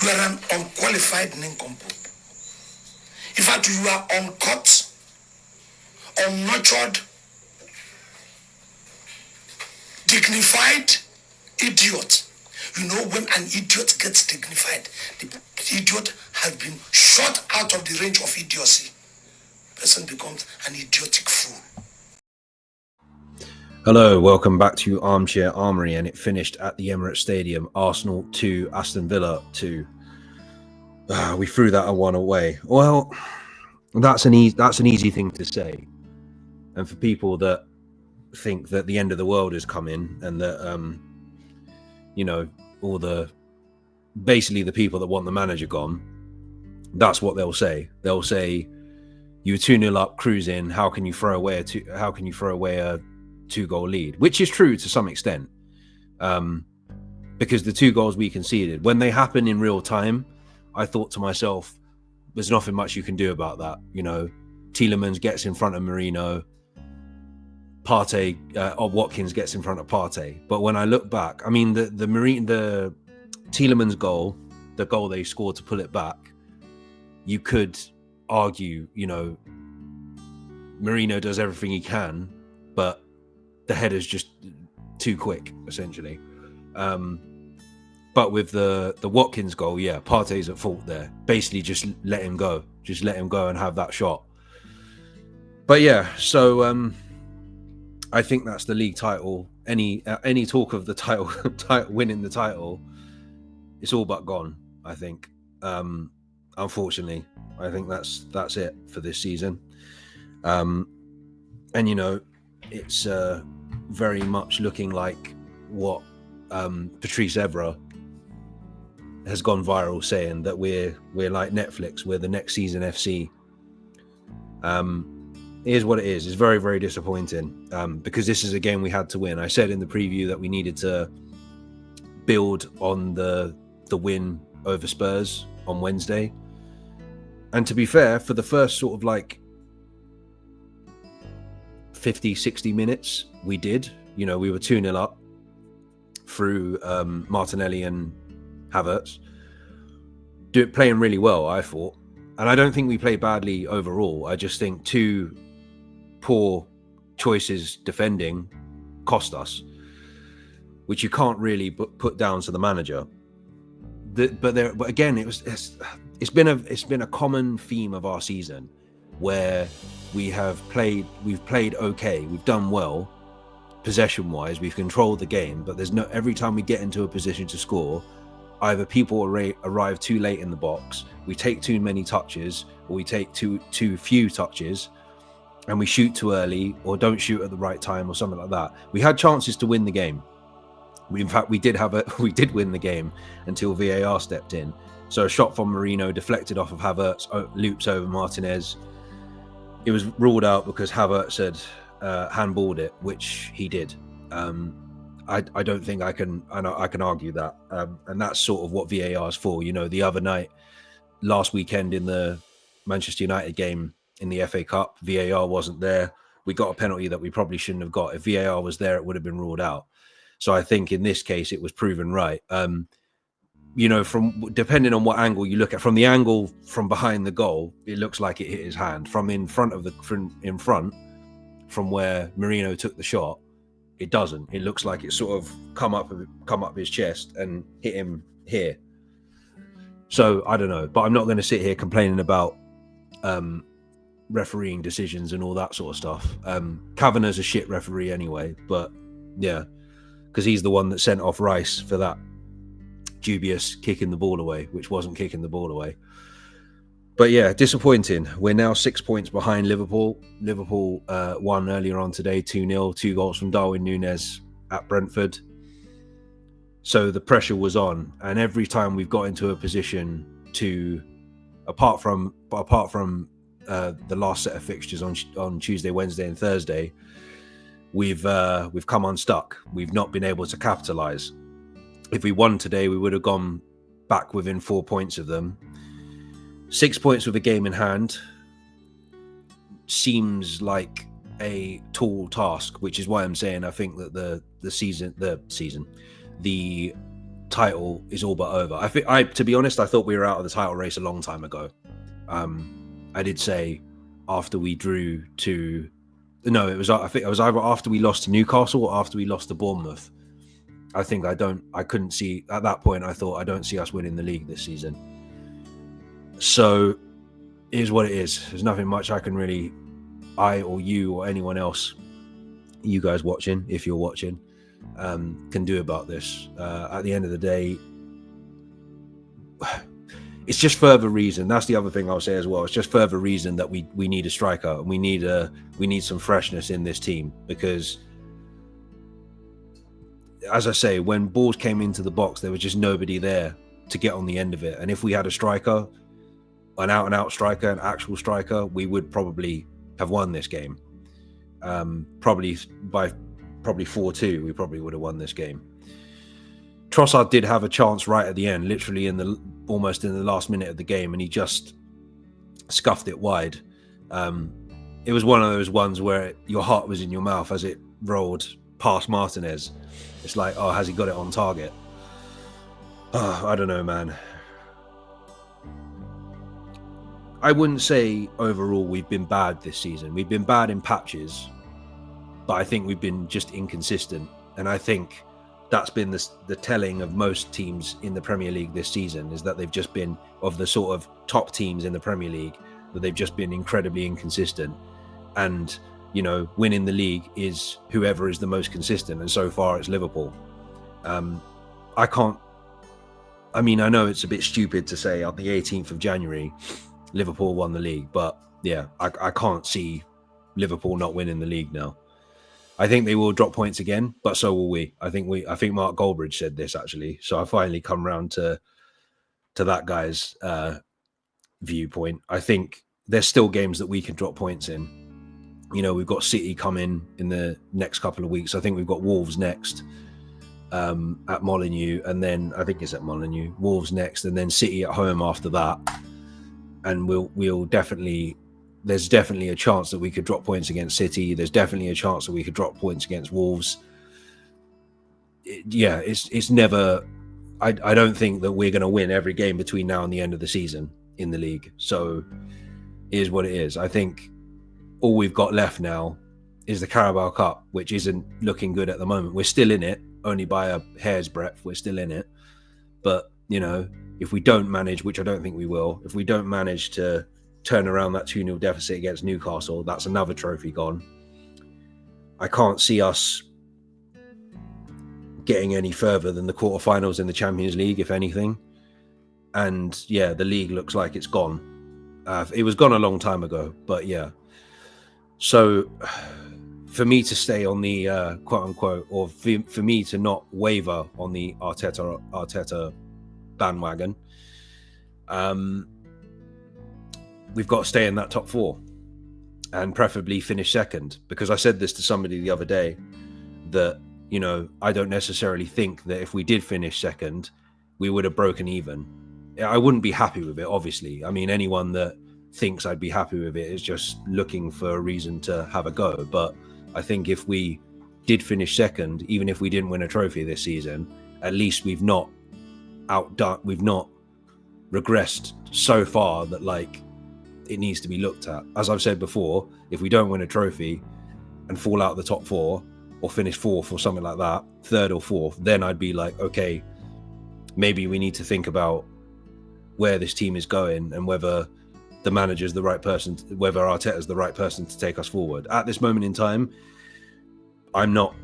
You are an unqualified nincompoop. In fact, you are uncaught, unnurtured, dignified idiot. You know, when an idiot gets dignified, the idiot has been shot out of the range of idiocy. Person becomes an idiotic fool. Hello, welcome back to Armchair Armory, and it finished at the Emirates Stadium. Arsenal 2, Aston Villa 2. We threw that 1 away. Well, that's an easy thing to say, and for people that think that the end of the world is coming, and that basically the people that want the manager gone, that's what they'll say. They'll say, "You were 2-0 up, cruising. How can you throw away a 2-goal lead?" Which is true to some extent, because the 2 goals we conceded, when they happen in real time, I thought to myself, there's nothing much you can do about that. You know, Tielemans gets in front of Merino, Watkins gets in front of Partey. But when I look back, I mean, the Tielemans goal, the goal they scored to pull it back, you could argue, Merino does everything he can, but the header's just too quick, essentially. But with the Watkins goal, Partey's at fault there. Basically, just let him go and have that shot. But so I think that's the league title. Any talk of the title, winning the title, it's all but gone. I think, unfortunately, I think that's it for this season. And it's very much looking like what Patrice Evra has gone viral, saying that we're like Netflix, we're the next season FC. Here's what it is. It's very, very disappointing, because this is a game we had to win. I said in the preview that we needed to build on the win over Spurs on Wednesday. And to be fair, for the first sort of like 50, 60 minutes, we did. We were 2-0 up through Martinelli and Havertz, playing really well, I thought. And I don't think we played badly overall. I just think 2 poor choices defending cost us, which you can't really put down to the manager. But again, it's been a common theme of our season, where we've played okay, we've done well possession wise, we've controlled the game, but every time we get into a position to score, either people arrive too late in the box, we take too many touches, or we take too few touches, and we shoot too early, or don't shoot at the right time, or something like that. We had chances to win the game. In fact, we did win the game until VAR stepped in. So a shot from Merino deflected off of Havertz, loops over Martinez. It was ruled out because Havertz had handballed it, which he did. I don't think I can argue that, and that's sort of what VAR is for. The other night, last weekend in the Manchester United game in the FA Cup, VAR wasn't there. We got a penalty that we probably shouldn't have got. If VAR was there, it would have been ruled out. So I think in this case, it was proven right. From depending on what angle you look at, from the angle from behind the goal, it looks like it hit his hand. From in front, from where Merino took the shot, it doesn't. It looks like it sort of come up his chest and hit him here. So I don't know, but I'm not going to sit here complaining about refereeing decisions and all that sort of stuff. Kavanagh's a shit referee anyway, but yeah, because he's the one that sent off Rice for that dubious kicking the ball away, which wasn't kicking the ball away. But yeah, disappointing. We're now 6 points behind Liverpool. Liverpool won earlier on today, 2-0, 2 goals from Darwin Núñez at Brentford. So the pressure was on, and every time we've got into a position to, apart from the last set of fixtures on Tuesday, Wednesday, and Thursday, we've come unstuck. We've not been able to capitalize. If we won today, we would have gone back within 4 points of them. 6 points with a game in hand seems like a tall task, which is why I'm saying I think that the title is all but over. To be honest, I thought we were out of the title race a long time ago. I did say after we drew to, no, I think it was either after we lost to Newcastle or after we lost to Bournemouth. I couldn't see at that point. I thought, I don't see us winning the league this season. So it is what it is. There's nothing much I can really, I or you or anyone else, you guys watching, if you're watching, can do about this. At the end of the day, it's just further reason. That's the other thing I'll say as well. It's just further reason that we need a striker, and we need some freshness in this team, because, as I say, when balls came into the box, there was just nobody there to get on the end of it. And if we had a striker, an out-and-out striker, an actual striker, we would probably have won this game. Probably 4-2, we probably would have won this game. Trossard did have a chance right at the end, literally almost in the last minute of the game, and he just scuffed it wide. It was one of those ones where your heart was in your mouth as it rolled past Martinez. It's like, oh, has he got it on target? Oh, I don't know, man. I wouldn't say overall we've been bad this season. We've been bad in patches, but I think we've been just inconsistent. And I think that's been the telling of most teams in the Premier League this season, is that they've just been, of the sort of top teams in the Premier League, that they've just been incredibly inconsistent. And, you know, winning the league is whoever is the most consistent. And so far it's Liverpool. I know it's a bit stupid to say on the 18th of January, Liverpool won the league, but yeah, I can't see Liverpool not winning the league now. I think they will drop points again, but so will we. I think Mark Goldbridge said this, actually. So I finally come round to that guy's viewpoint. I think there's still games that we can drop points in. You know, we've got City coming in the next couple of weeks. I think we've got Wolves next at Molineux, and then I think it's at Molineux. Wolves next, and then City at home after that. And we'll definitely, there's definitely a chance that we could drop points against City. There's definitely a chance that we could drop points against Wolves. It's never, I don't think that we're going to win every game between now and the end of the season in the league. So it is what it is. I think all we've got left now is the Carabao Cup, which isn't looking good at the moment. We're still in it, only by a hair's breadth. We're still in it. But, you know, if we don't manage, which I don't think we will, if we don't manage to turn around that 2-0 deficit against Newcastle, that's another trophy gone. I can't see us getting any further than the quarterfinals in the Champions League, if anything. And yeah, the league looks like it's gone. It was gone a long time ago, but yeah. So for me to stay on the quote unquote, or for me to not waver on the Arteta bandwagon, we've got to stay in that top four and preferably finish second, because I said this to somebody the other day that, you know, I don't necessarily think that if we did finish second, we would have broken even. I wouldn't be happy with it, obviously. I mean, anyone that thinks I'd be happy with it is just looking for a reason to have a go. But I think if we did finish second, even if we didn't win a trophy this season, at least we've not regressed so far that, like, it needs to be looked at. As I've said before, if we don't win a trophy and fall out of the top four or finish fourth or something like that, third or fourth, then I'd be like, okay, maybe we need to think about where this team is going and whether the manager's the right person, whether Arteta's the right person to take us forward. At this moment in time, I'm not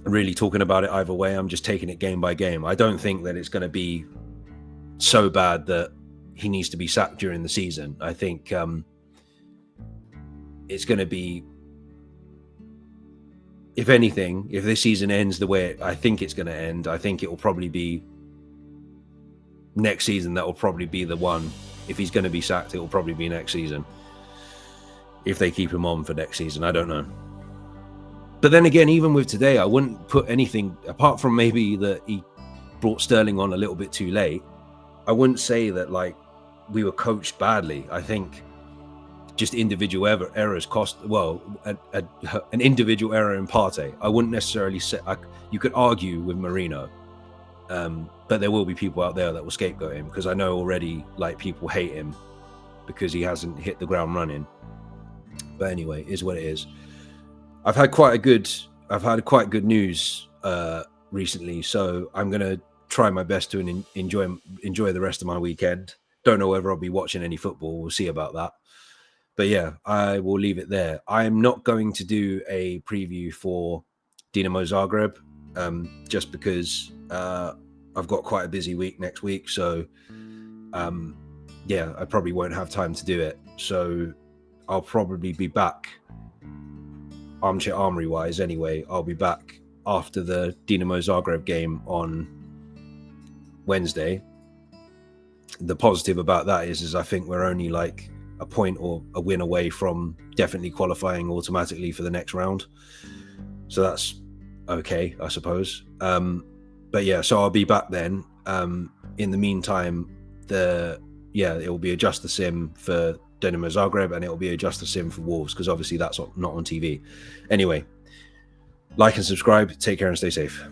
really talking about it either way. I'm just taking it game by game. I don't think that it's going to be so bad that he needs to be sacked during the season. I think it's going to be, if anything, if this season ends the way I think it's going to end, I think it will probably be next season. That will probably be the one. If he's going to be sacked, it will probably be next season. If they keep him on for next season, I don't know. But then again, even with today, I wouldn't put anything, apart from maybe that he brought Sterling on a little bit too late, I wouldn't say that, like, we were coached badly. I think just individual errors cost, well, an individual error in Partey. I wouldn't necessarily say, you could argue with Marino, But there will be people out there that will scapegoat him, because I know already, like, people hate him because he hasn't hit the ground running. But anyway, it is what it is. I've had quite good news recently, so I'm gonna try my best to enjoy the rest of my weekend. Don't know whether I'll be watching any football. We'll see about that. But yeah, I will leave it there. I'm not going to do a preview for Dinamo Zagreb, just because I've got quite a busy week next week. So yeah, I probably won't have time to do it. So I'll probably be back, Armchair Armory wise anyway. I'll be back after the Dinamo Zagreb game on Wednesday. The positive about that is I think we're only like a point or a win away from definitely qualifying automatically for the next round. So that's okay, I suppose. But yeah, so I'll be back then. In the meantime, it will be a Just the Sim for Dinamo Zagreb, and it will be a Just the Sim for Wolves, because obviously that's not on TV. Anyway, like and subscribe. Take care and stay safe.